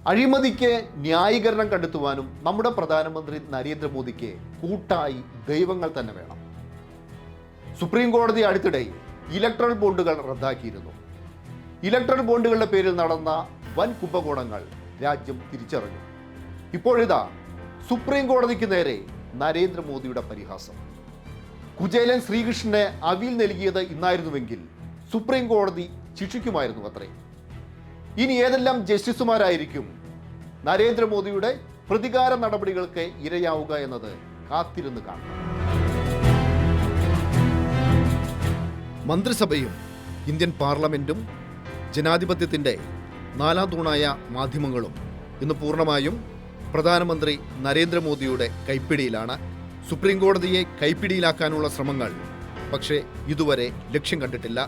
അഴിമതിക്ക് ന്യായീകരണം കണ്ടെത്തുവാനും നമ്മുടെ പ്രധാനമന്ത്രി നരേന്ദ്രമോദിക്ക് കൂട്ടായി ദൈവങ്ങൾ തന്നെ വേണം. സുപ്രീം കോടതി അടുത്തിടെ ഇലക്ട്രൽ ബോണ്ടുകൾ റദ്ദാക്കിയിരുന്നു. ഇലക്ട്രൽ ബോണ്ടുകളുടെ പേരിൽ നടന്ന വൻ കുംഭകോണങ്ങൾ രാജ്യം തിരിച്ചറിഞ്ഞു. ഇപ്പോഴിതാ സുപ്രീം കോടതിക്ക് നേരെ നരേന്ദ്രമോദിയുടെ പരിഹാസം. കുചേലൻ ശ്രീകൃഷ്ണന് അവിൽ നൽകിയത് ഇന്നായിരുന്നുവെങ്കിൽ സുപ്രീം കോടതി ശിക്ഷിക്കുമായിരുന്നു അത്രേ. ഇനി ഏതെല്ലാം ജസ്റ്റിസുമാരായിരിക്കും നരേന്ദ്രമോദിയുടെ പ്രതികാര നടപടികൾക്ക് ഇരയാവുക എന്നത് കാത്തിരുന്ന് കാണണം. മന്ത്രിസഭയും ഇന്ത്യൻ പാർലമെന്റും ജനാധിപത്യത്തിൻ്റെ നാലാം തൂണായ മാധ്യമങ്ങളും ഇന്ന് പൂർണ്ണമായും പ്രധാനമന്ത്രി നരേന്ദ്രമോദിയുടെ കൈപ്പിടിയിലാണ്. സുപ്രീം കോടതിയെ കൈപ്പിടിയിലാക്കാനുള്ള ശ്രമങ്ങൾ പക്ഷേ ഇതുവരെ ലക്ഷ്യം കണ്ടിട്ടില്ല.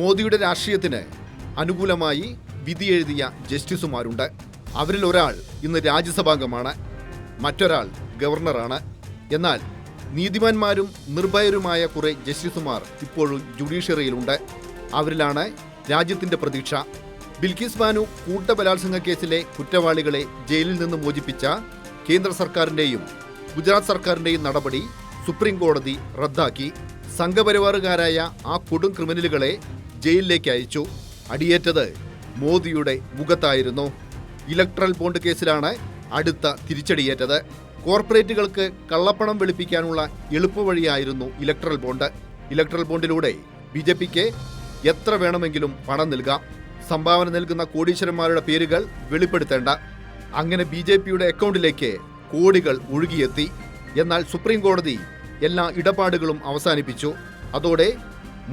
മോദിയുടെ രാഷ്ട്രീയത്തിന് അനുകൂലമായി വിധിയെഴുതിയ ജസ്റ്റിസുമാരുണ്ട്. അവരിൽ ഒരാൾ ഇന്ന് രാജ്യസഭാംഗമാണ്, മറ്റൊരാൾ ഗവർണറാണ്. എന്നാൽ നീതിമാന്മാരും നിർഭയരുമായ കുറേ ജസ്റ്റിസുമാർ ഇപ്പോഴും ജുഡീഷ്യറിയിലുണ്ട്. അവരിലാണ് രാജ്യത്തിൻ്റെ പ്രതീക്ഷ. ബിൽക്കിസ് ബാനു കൂട്ടബലാത്സംഗ കേസിലെ കുറ്റവാളികളെ ജയിലിൽ നിന്ന് മോചിപ്പിച്ച കേന്ദ്ര സർക്കാരിൻ്റെയും ഗുജറാത്ത് സർക്കാരിൻ്റെയും നടപടി സുപ്രീം കോടതി റദ്ദാക്കി. സംഘപരിവാറുകാരായ ആ കൊടും ക്രിമിനലുകളെ ജയിലിലേക്ക് അയച്ചു. അടിയേറ്റത് മോദിയുടെ മുഖത്തായിരുന്നു. ഇലക്ട്രൽ ബോണ്ട് കേസിലാണ് അടുത്ത തിരിച്ചടിയേറ്റത്. കോർപ്പറേറ്റുകൾക്ക് കള്ളപ്പണം വെളുപ്പിക്കാനുള്ള എളുപ്പവഴിയായിരുന്നു ഇലക്ട്രൽ ബോണ്ട്. ഇലക്ട്രൽ ബോണ്ടിലൂടെ BJPക്ക് എത്ര വേണമെങ്കിലും പണം നൽകാം. സംഭാവന നൽകുന്ന കോടീശ്വരന്മാരുടെ പേരുകൾ വെളിപ്പെടുത്തേണ്ട. അങ്ങനെ BJPയുടെ അക്കൗണ്ടിലേക്ക് കോടികൾ ഒഴുകിയെത്തി. എന്നാൽ സുപ്രീം കോടതി എല്ലാ ഇടപാടുകളും അവസാനിപ്പിച്ചു. അതോടെ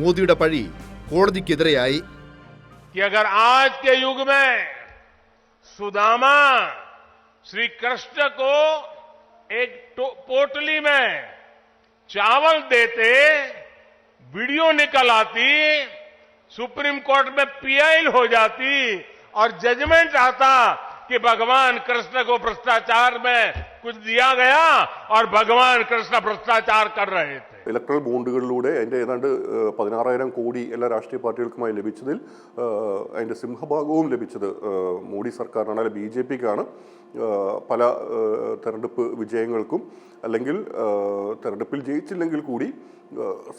മോദിയുടെ പഴി കോടതിക്കെതിരെയായി. अगर आज के युग में सुदामा श्री कृष्ण को एक पोटली में चावल देते, वीडियो निकल आती, सुप्रीम कोर्ट में पीआईल हो जाती और जजमेंट आता कि भगवान कृष्ण को भ्रष्टाचार में कुछ दिया गया और भगवान कृष्ण भ्रष्टाचार कर रहे थे. ഇലക്ട്രൽ ബോണ്ടുകളിലൂടെ അതിൻ്റെ ഏതാണ്ട് 16,000 കോടി എല്ലാ രാഷ്ട്രീയ പാർട്ടികൾക്കുമായി ലഭിച്ചതിൽ അതിൻ്റെ സിംഹഭാഗവും ലഭിച്ചത് മോഡി സർക്കാരിനാണ്, അല്ലെങ്കിൽ BJPക്കാണ്. പല തെരഞ്ഞെടുപ്പ് വിജയങ്ങൾക്കും അല്ലെങ്കിൽ തെരഞ്ഞെടുപ്പിൽ ജയിച്ചില്ലെങ്കിൽ കൂടി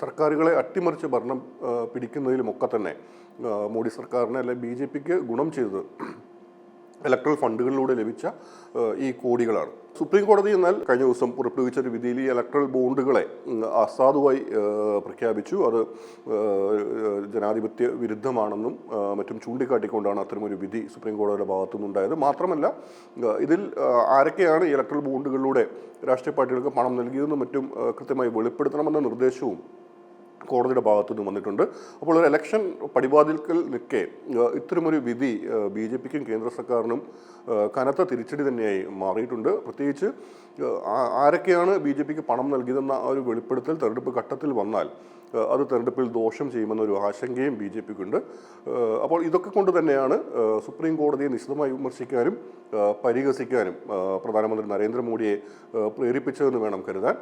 സർക്കാരുകളെ അട്ടിമറിച്ച് ഭരണം പിടിക്കുന്നതിലുമൊക്കെ തന്നെ മോഡി സർക്കാരിനെ അല്ലെങ്കിൽ BJPക്ക് ഗുണം ചെയ്തത് ഇലക്ട്രൽ ഫണ്ടുകളിലൂടെ ലഭിച്ച ഈ കോടികളാണ്. സുപ്രീം കോടതി എന്നാൽ കഴിഞ്ഞ ദിവസം പുറപ്പെടുവിച്ച ഒരു വിധിയിൽ ഈ ഇലക്ട്രൽ ബോണ്ടുകളെ അസാധുവായി പ്രഖ്യാപിച്ചു. അത് ജനാധിപത്യ വിരുദ്ധമാണെന്നും മറ്റും ചൂണ്ടിക്കാട്ടിക്കൊണ്ടാണ് അത്തരമൊരു വിധി സുപ്രീം കോടതിയുടെ ഭാഗത്തുനിന്നുണ്ടായത്. മാത്രമല്ല ഇതിൽ ആരൊക്കെയാണ് ഈ ഇലക്ട്രൽ ബോണ്ടുകളിലൂടെ രാഷ്ട്രീയ പാർട്ടികൾക്ക് പണം നൽകിയതെന്നും മറ്റും കൃത്യമായി വെളിപ്പെടുത്തണമെന്ന നിർദ്ദേശവും കോടതിയുടെ ഭാഗത്തുനിന്ന് വന്നിട്ടുണ്ട്. അപ്പോൾ ഒരു ഇലക്ഷൻ പടിവാതിൽക്കൽ നിൽക്കെ ഇത്തരമൊരു വിധി BJPക്കും കേന്ദ്ര സർക്കാരിനും കനത്ത തിരിച്ചടി തന്നെയായി മാറിയിട്ടുണ്ട്. പ്രത്യേകിച്ച് ആരൊക്കെയാണ് BJPക്ക് പണം നൽകിയതെന്ന ആ ഒരു വെളിപ്പെടുത്തൽ തെരഞ്ഞെടുപ്പ് ഘട്ടത്തിൽ വന്നാൽ അത് തെരഞ്ഞെടുപ്പിൽ ദോഷം ചെയ്യുമെന്നൊരു ആശങ്കയും BJPക്കുണ്ട്. അപ്പോൾ ഇതൊക്കെ കൊണ്ട് തന്നെയാണ് സുപ്രീം കോടതിയെ നിശിതമായി വിമർശിക്കാനും പരിഹസിക്കാനും പ്രധാനമന്ത്രി നരേന്ദ്രമോദിയെ പ്രേരിപ്പിച്ചതെന്ന് വേണം കരുതാൻ.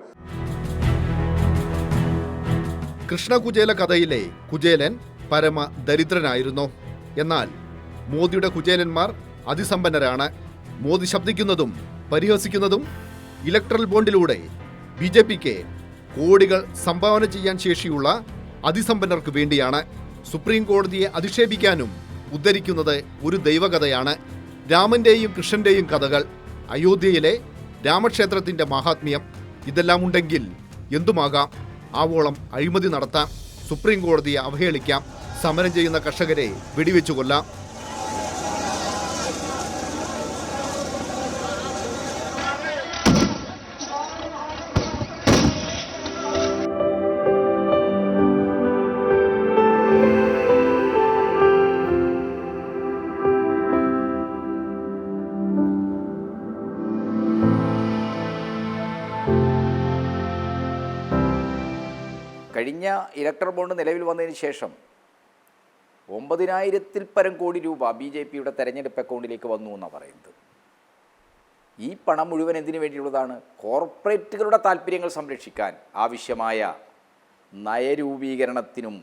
കൃഷ്ണ കുചേല കഥയിലെ കുചേലൻ പരമ ദരിദ്രനായിരുന്നു. എന്നാൽ മോദിയുടെ കുചേലന്മാർ അതിസമ്പന്നരാണ്. മോദി ശബ്ദിക്കുന്നതും പരിഹസിക്കുന്നതും ഇലക്ട്രൽ ബോണ്ടിലൂടെ BJPക്ക് കോടികൾ സംഭാവന ചെയ്യാൻ ശേഷിയുള്ള അതിസമ്പന്നർക്ക് വേണ്ടിയാണ്. സുപ്രീം കോടതിയെ അധിക്ഷേപിക്കാനും ഉദ്ധരിക്കുന്നത് ഒരു ദൈവകഥയാണ്. രാമന്റെയും കൃഷ്ണന്റെയും കഥകൾ, അയോധ്യയിലെ രാമക്ഷേത്രത്തിന്റെ മഹാത്മ്യം, ഇതെല്ലാം ഉണ്ടെങ്കിൽ എന്തുമാകാം. ആവോളം അഴിമതി നടത്താം, സുപ്രീം കോടതിയെ അവഹേളിക്കാം, സമരം ചെയ്യുന്ന കർഷകരെ വെടിവെച്ചു കൊല്ലാം. കഴിഞ്ഞ ഇലക്ട്രൽ ബോണ്ട് നിലവിൽ വന്നതിന് ശേഷം 9,000-ൽ പരം കോടി രൂപ BJPയുടെ തെരഞ്ഞെടുപ്പ് അക്കൗണ്ടിലേക്ക് വന്നു എന്നാണ് പറയുന്നത്. ഈ പണം മുഴുവൻ എന്തിനു വേണ്ടിയുള്ളതാണ്? കോർപ്പറേറ്റുകളുടെ താല്പര്യങ്ങൾ സംരക്ഷിക്കാൻ ആവശ്യമായ നയരൂപീകരണത്തിനും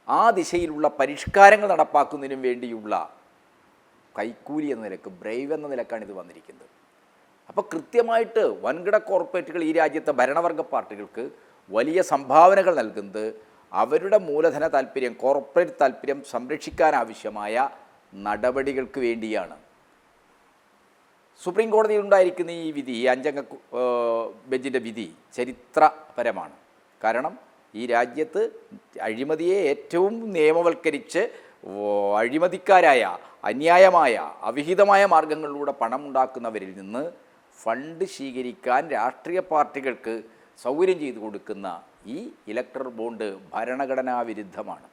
ആ ദിശയിലുള്ള പരിഷ്കാരങ്ങൾ നടപ്പാക്കുന്നതിനും വേണ്ടിയുള്ള കൈക്കൂലി എന്ന നിലക്ക്, ബ്രൈവ് എന്ന നിലക്കാണ് ഇത് വന്നിരിക്കുന്നത്. അപ്പോൾ കൃത്യമായിട്ട് വൻകിട കോർപ്പറേറ്റുകൾ ഈ രാജ്യത്തെ ഭരണവർഗ പാർട്ടികൾക്ക് വലിയ സംഭാവനകൾ നൽകുന്നത് അവരുടെ മൂലധന താല്പര്യം, കോർപ്പറേറ്റ് താല്പര്യം സംരക്ഷിക്കാനാവശ്യമായ നടപടികൾക്ക് വേണ്ടിയാണ്. സുപ്രീം കോടതിയിൽ ഉണ്ടായിരിക്കുന്ന ഈ വിധി, ഈ 5 അംഗ ബെഞ്ചിൻ്റെ വിധി ചരിത്രപരമാണ്. കാരണം ഈ രാജ്യത്ത് അഴിമതിയെ ഏറ്റവും നിയമവൽക്കരിച്ച് അഴിമതിക്കാരായ, അന്യായമായ, അവിഹിതമായ മാർഗങ്ങളിലൂടെ പണമുണ്ടാക്കുന്നവരിൽ നിന്ന് ഫണ്ട് സ്വീകരിക്കാൻ രാഷ്ട്രീയ പാർട്ടികൾക്ക് സൗകര്യം ചെയ്തു കൊടുക്കുന്ന ഈ ഇലക്ടറൽ ബോണ്ട് ഭരണഘടനാ വിരുദ്ധമാണ്.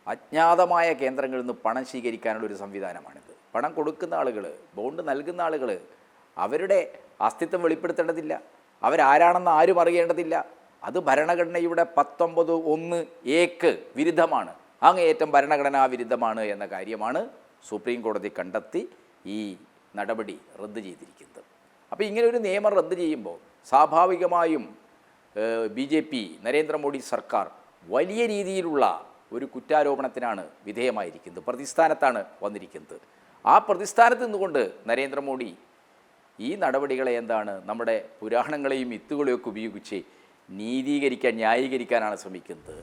അജ്ഞാതമായ കേന്ദ്രങ്ങളിൽ നിന്ന് പണം സ്വീകരിക്കാനുള്ള ഒരു സംവിധാനമാണിത്. പണം കൊടുക്കുന്ന ആളുകൾ, ബോണ്ട് നൽകുന്ന ആളുകൾ അവരുടെ അസ്തിത്വം വെളിപ്പെടുത്തേണ്ടതില്ല, അവരാരാണെന്ന് ആരും അറിയേണ്ടതില്ല. അത് ഭരണഘടനയുടെ 19(1)(a)ക്ക് വിരുദ്ധമാണ്, അങ്ങേയറ്റം ഭരണഘടനാ വിരുദ്ധമാണ് എന്ന കാര്യമാണ് സുപ്രീം കോടതി കണ്ടെത്തി ഈ നടപടി റദ്ദ് ചെയ്തിരിക്കുന്നത്. അപ്പോൾ ഇങ്ങനെ ഒരു നിയമം റദ്ദ് ചെയ്യുമ്പോൾ സ്വാഭാവികമായും BJP നരേന്ദ്രമോദി സർക്കാർ വലിയ രീതിയിലുള്ള ഒരു കുറ്റാരോപണത്തിനാണ് വിധേയമായിരിക്കുന്നത്, പ്രതിസ്ഥാനത്താണ് വന്നിരിക്കുന്നത്. ആ പ്രതിസ്ഥാനത്ത് നിന്നുകൊണ്ട് നരേന്ദ്രമോദി ഈ നടപടികളെ നമ്മുടെ പുരാണങ്ങളെയും മിത്തുകളെയൊക്കെ ഉപയോഗിച്ച് നീതീകരിക്കാൻ, ന്യായീകരിക്കാനാണ് ശ്രമിക്കുന്നത്.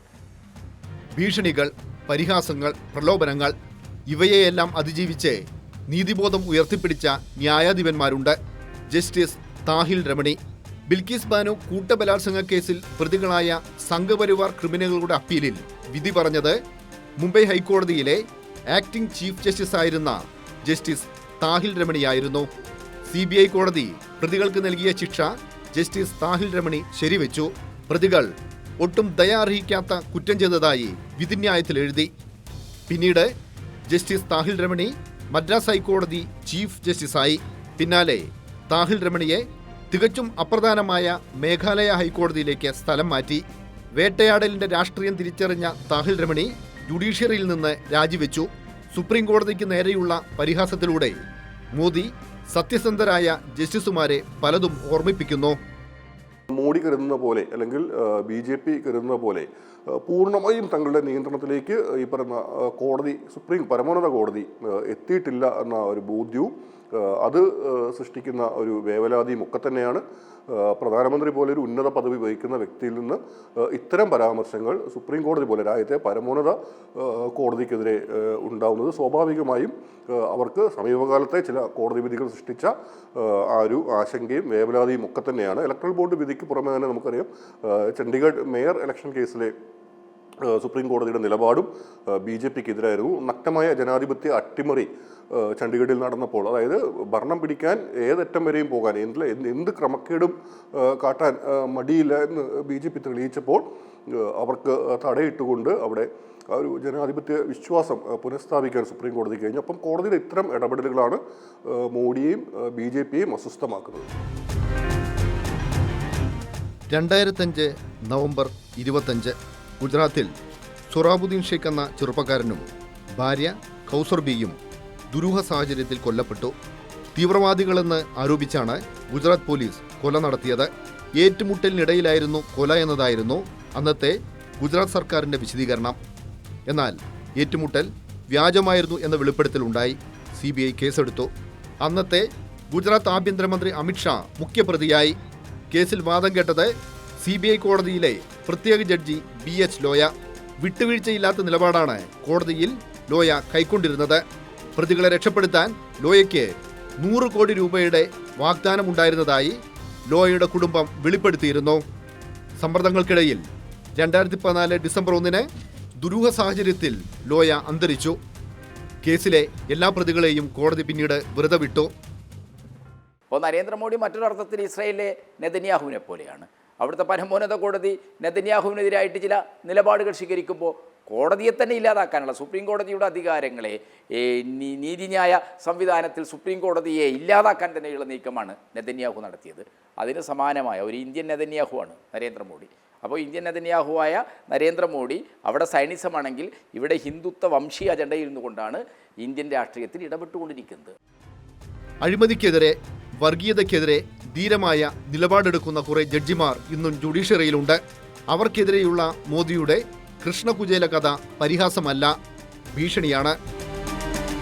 ഭീഷണികൾ, പരിഹാസങ്ങൾ, പ്രലോഭനങ്ങൾ ഇവയെയെല്ലാം അതിജീവിച്ച് നീതിബോധം ഉയർത്തിപ്പിടിച്ച ന്യായാധിപന്മാരുണ്ട്. ജസ്റ്റിസ് താഹിൽ രമണി, ബിൽക്കിസ് ബാനു കൂട്ടബലാത്സംഗ കേസിൽ പ്രതികളായ സംഘപരിവാർ ക്രിമിനലുകളുടെ അപ്പീലിൽ വിധി പറഞ്ഞത് മുംബൈ ഹൈക്കോടതിയിലെ ആക്ടിംഗ് ചീഫ് ജസ്റ്റിസ് ആയിരുന്ന ജസ്റ്റിസ് താഹിൽ രമണിയായിരുന്നു. CBI കോടതി പ്രതികൾക്ക് നൽകിയ ശിക്ഷ ജസ്റ്റിസ് താഹിൽ രമണി ശരിവെച്ചു. പ്രതികൾ ഒട്ടും ദയ അർഹിക്കാത്ത കുറ്റം ചെയ്തതായി വിധിന്യായത്തിൽ എഴുതി. പിന്നീട് ജസ്റ്റിസ് താഹിൽ രമണി മദ്രാസ് ഹൈക്കോടതി ചീഫ് ജസ്റ്റിസായി. പിന്നാലെ താഹിൽ രമണിയെ തികച്ചും അപ്രധാനമായ മേഘാലയ ഹൈക്കോടതിയിലേക്ക് സ്ഥലം മാറ്റി. വേട്ടയാടലിന്റെ രാഷ്ട്രീയം തിരിച്ചറിഞ്ഞ താഹിൽ രമണി ജുഡീഷ്യറിയിൽ നിന്ന് രാജിവെച്ചു. സുപ്രീം കോടതിക്ക് നേരെയുള്ള പരിഹാസത്തിലൂടെ മോദി സത്യസന്ധരായ ജസ്റ്റിസുമാരെ പലതും ഓർമ്മിപ്പിക്കുന്നു. മോഡി കരുതുന്ന പോലെ അല്ലെങ്കിൽ BJP കരുതുന്ന പോലെ പൂർണ്ണമായും തങ്ങളുടെ നിയന്ത്രണത്തിലേക്ക് ഈ പറയുന്ന കോടതി, പരമോന്നത കോടതി എത്തിയിട്ടില്ല എന്ന ഒരു ബോധ്യവും അത് സൃഷ്ടിക്കുന്ന ഒരു വേവലാതിയും ഒക്കെ തന്നെയാണ്. പ്രധാനമന്ത്രി പോലെ ഒരു ഉന്നത പദവി വഹിക്കുന്ന വ്യക്തിയിൽ നിന്ന് ഇത്തരം പരാമർശങ്ങൾ സുപ്രീം കോടതി പോലെ രാജ്യത്തെ പരമോന്നത കോടതിക്കെതിരെ ഉണ്ടാവുന്നത് സ്വാഭാവികമായും അവർക്ക് സമീപകാലത്തെ ചില കോടതി വിധികൾ സൃഷ്ടിച്ച ആ ഒരു ആശങ്കയും വേവലാതിയും ഒക്കെ തന്നെയാണ്. ഇലക്ട്രൽ ബോർഡ് വിധിക്ക് പുറമെ തന്നെ നമുക്കറിയാം ചണ്ഡീഗഡ് മേയർ ഇലക്ഷൻ കേസിലെ സുപ്രീം കോടതിയുടെ നിലപാടും BJPക്കെതിരായിരുന്നു. നഗ്നമായ ജനാധിപത്യ അട്ടിമറി ചണ്ഡീഗഡിൽ നടന്നപ്പോൾ, അതായത് ഭരണം പിടിക്കാൻ ഏതറ്റം വരെയും പോകാൻ, എന്ത് ക്രമക്കേടും കാട്ടാൻ മടിയില്ല എന്ന് BJP തെളിയിച്ചപ്പോൾ അവർക്ക് തടയിട്ടുകൊണ്ട് അവിടെ ആ ഒരു ജനാധിപത്യ വിശ്വാസം പുനഃസ്ഥാപിക്കാൻ സുപ്രീം കോടതി കഴിഞ്ഞു. അപ്പം കോടതിയുടെ ഇത്തരം ഇടപെടലുകളാണ് മോഡിയെയും BJPയെയും അസ്വസ്ഥമാക്കുന്നത്. 2005 നവംബർ 25 ഗുജറാത്തിൽ സൊറാബുദ്ദീൻ ഷെയ്ഖ് എന്ന ചെറുപ്പക്കാരനും ഭാര്യ കൗസർ ബിയും ദുരൂഹ സാഹചര്യത്തിൽ കൊല്ലപ്പെട്ടു. തീവ്രവാദികളെന്ന് ആരോപിച്ചാണ് ഗുജറാത്ത് പോലീസ് കൊല നടത്തിയത്. ഏറ്റുമുട്ടലിനിടയിലായിരുന്നു കൊല എന്നതായിരുന്നു അന്നത്തെ ഗുജറാത്ത് സർക്കാരിന്റെ വിശദീകരണം. എന്നാൽ ഏറ്റുമുട്ടൽ വ്യാജമായിരുന്നു എന്ന വെളിപ്പെടുത്തലുണ്ടായി. CBI കേസെടുത്തു. അന്നത്തെ ഗുജറാത്ത് ആഭ്യന്തരമന്ത്രി അമിത്ഷാ മുഖ്യപ്രതിയായി. കേസിൽ വാദം കേട്ടത് CBI കോടതിയിലെ പ്രത്യേക ജഡ്ജി BH ലോയ. വിട്ടുവീഴ്ചയില്ലാത്ത നിലപാടാണ് കോടതിയിൽ ലോയ കൈക്കൊണ്ടിരുന്നത്. പ്രതികളെ രക്ഷപ്പെടുത്താൻ ലോയയ്ക്ക് 100 കോടി രൂപയുടെ വാഗ്ദാനമുണ്ടായിരുന്നതായി ലോയയുടെ കുടുംബം വെളിപ്പെടുത്തിയിരുന്നു. സമ്മർദ്ദങ്ങൾക്കിടയിൽ 2014 ഡിസംബർ 1 ദുരൂഹ സാഹചര്യത്തിൽ ലോയ അന്തരിച്ചു. കേസിലെ എല്ലാ പ്രതികളെയും കോടതി പിന്നീട് വെറുതെ വിട്ടു. അപ്പോൾ നരേന്ദ്രമോദി മറ്റൊരർത്ഥത്തിൽ ഇസ്രായേലിലെ നെതന്യാഹുവിനെ പോലെയാണ്. അവിടുത്തെ പരമോന്നത കോടതി നെതന്യാഹുവിനെതിരായിട്ട് ചില നിലപാടുകൾ സ്വീകരിക്കുമ്പോൾ കോടതിയെ തന്നെ ഇല്ലാതാക്കാനുള്ള സുപ്രീം കോടതിയുടെ അധികാരങ്ങളെ നീതിന്യായ സംവിധാനത്തിൽ സുപ്രീം കോടതിയെ ഇല്ലാതാക്കാൻ തന്നെയുള്ള നീക്കമാണ് നെതന്യാഹു നടത്തിയത്. അതിന് സമാനമായ ഒരു ഇന്ത്യൻ നെതന്യാഹുവാണ് നരേന്ദ്രമോദി. അപ്പോൾ ഇന്ത്യൻ നെതന്യാഹുവായ നരേന്ദ്രമോദി അവിടെ സൈനിസമാണെങ്കിൽ ഇവിടെ ഹിന്ദുത്വ വംശീയ അജണ്ടയിൽ നിന്നുകൊണ്ടാണ് ഇന്ത്യൻ രാഷ്ട്രീയത്തിൽ ഇടപെട്ടുകൊണ്ടിരിക്കുന്നത്. അഴിമതിക്കെതിരെ, വർഗീയതയ്ക്കെതിരെ ധീരമായ നിലപാടെടുക്കുന്ന കുറെ ജഡ്ജിമാർ ഇന്നും ജുഡീഷ്യറിയിലുണ്ട്. അവർക്കെതിരെയുള്ള മോദിയുടെ കൃഷ്ണകുചേല കഥ പരിഹാസമല്ല, ഭീഷണിയാണ്.